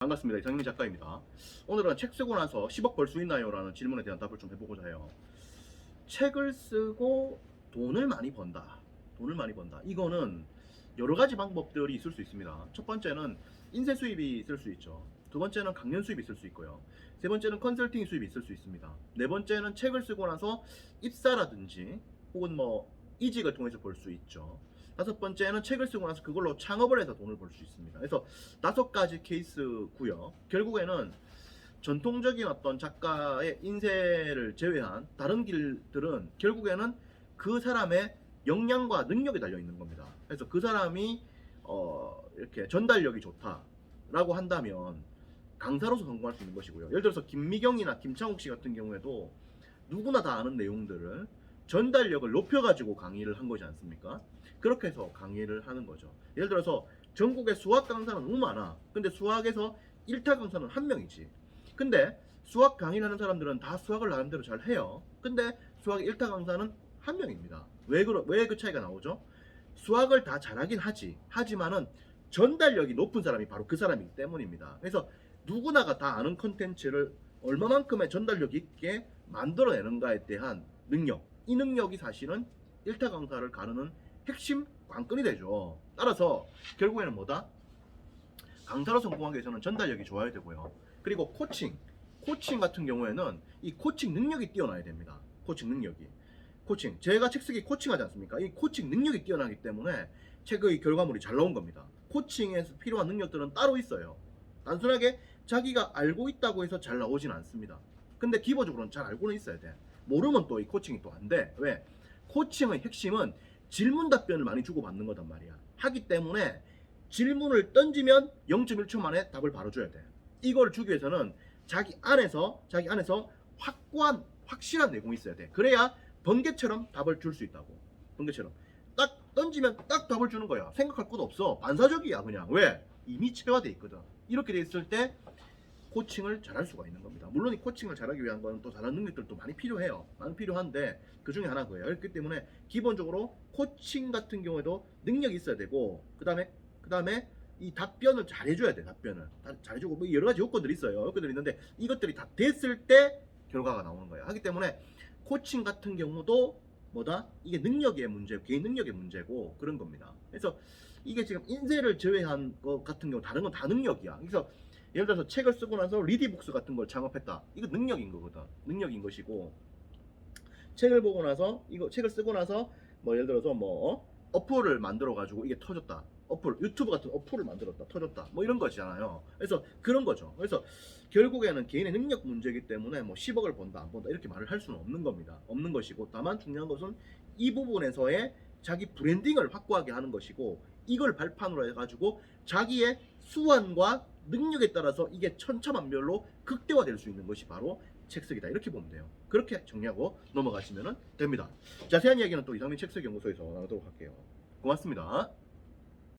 반갑습니다. 이상민 작가입니다. 오늘은 책 쓰고 나서 10억 벌 수 있나요? 라는 질문에 대한 답을 좀 해보고자 해요. 책을 쓰고 돈을 많이 번다. 돈을 많이 번다. 이거는 여러 가지 방법들이 있을 수 있습니다. 첫 번째는 인쇄 수입이 있을 수 있죠. 두 번째는 강연 수입이 있을 수 있고요. 세 번째는 컨설팅 수입이 있을 수 있습니다. 네 번째는 책을 쓰고 나서 입사라든지 혹은 뭐 이직을 통해서 벌 수 있죠. 다섯 번째는 책을 쓰고 나서 그걸로 창업을 해서 돈을 벌 수 있습니다. 그래서 5가지 케이스고요. 결국에는 전통적인 어떤 작가의 인쇄를 제외한 다른 길들은 결국에는 그 사람의 역량과 능력이 달려 있는 겁니다. 그래서 그 사람이 이렇게 전달력이 좋다라고 한다면 강사로서 성공할 수 있는 것이고요. 예를 들어서 김미경이나 김창욱 씨 같은 경우에도 누구나 다 아는 내용들을 전달력을 높여가지고 강의를 한 거지 않습니까? 그렇게 해서 강의를 하는 거죠. 예를 들어서 전국에 수학 강사는 너무 많아. 근데 수학에서 1타 강사는 한 명이지. 근데 수학 강의를 하는 사람들은 다 수학을 나름대로 잘 해요. 근데 수학 1타 강사는 한 명입니다. 왜 그 차이가 나오죠? 수학을 다 잘하긴 하지만은 전달력이 높은 사람이 바로 그 사람이기 때문입니다. 그래서 누구나가 다 아는 컨텐츠를 얼마만큼의 전달력 있게 만들어내는가에 대한 능력, 이 능력이 사실은 1타 강사를 가르는 핵심 관건이 되죠. 따라서 결국에는 뭐다? 강사로 성공하기 위해서는 전달력이 좋아야 되고요. 그리고 코칭 같은 경우에는 이 코칭 능력이 뛰어나야 됩니다. 코칭 능력이. 제가 책 쓰기 코칭하지 않습니까? 이 코칭 능력이 뛰어나기 때문에 책의 결과물이 잘 나온 겁니다. 코칭에서 필요한 능력들은 따로 있어요. 단순하게 자기가 알고 있다고 해서 잘 나오진 않습니다. 근데 기본적으로는 잘 알고는 있어야 돼. 모르면 또 이 코칭이 또 안 돼. 왜? 코칭의 핵심은 질문 답변을 많이 주고받는 거단 말이야. 하기 때문에 질문을 던지면 0.1초 만에 답을 바로 줘야 돼. 이걸 주기 위해서는 자기 안에서 확실한 내공이 있어야 돼. 그래야 번개처럼 답을 줄 수 있다고. 번개처럼 딱 던지면 딱 답을 주는 거야. 생각할 것도 없어. 반사적이야 그냥. 왜? 이미 체화돼 있거든. 이렇게 돼 있을 때 코칭을 잘할 수가 있는 겁니다. 물론 이 코칭을 잘하기 위한 건 또 다른 능력들도 많이 필요해요. 많이 필요한데 그 중에 하나 그거예요. 그렇기 때문에 기본적으로 코칭 같은 경우에도 능력이 있어야 되고 그 다음에 이 답변을 잘해줘야 돼. 답변을 잘해주고 뭐 여러 가지 요건들이 있어요. 요건들이 있는데 이것들이 다 됐을 때 결과가 나오는 거예요. 하기 때문에 코칭 같은 경우도 뭐다? 이게 능력의 문제, 개인 능력의 문제고 그런 겁니다. 그래서 이게 지금 인쇄를 제외한 것 같은 경우 다른 건 다 능력이야. 그래서 예를 들어서 책을 쓰고 나서 리디북스 같은 걸 창업했다. 이거 능력인 거거든. 능력인 것이고 책을 쓰고 나서 뭐 예를 들어서 어플을 만들어 가지고 이게 터졌다. 유튜브 같은 어플을 만들었다. 터졌다. 뭐 이런 거잖아요. 그래서 그런 거죠. 그래서 결국에는 개인의 능력 문제이기 때문에 뭐 10억을 번다 안 번다 이렇게 말을 할 수는 없는 겁니다. 없는 것이고 다만 중요한 것은 이 부분에서의 자기 브랜딩을 확고하게 하는 것이고 이걸 발판으로 해가지고 자기의 수완과 능력에 따라서 이게 천차만별로 극대화될 수 있는 것이 바로 책쓰기다. 이렇게 보면 돼요. 그렇게 정리하고 넘어가시면 됩니다. 자세한 이야기는 또 이상민 책쓰기 연구소에서 나누도록 할게요. 고맙습니다.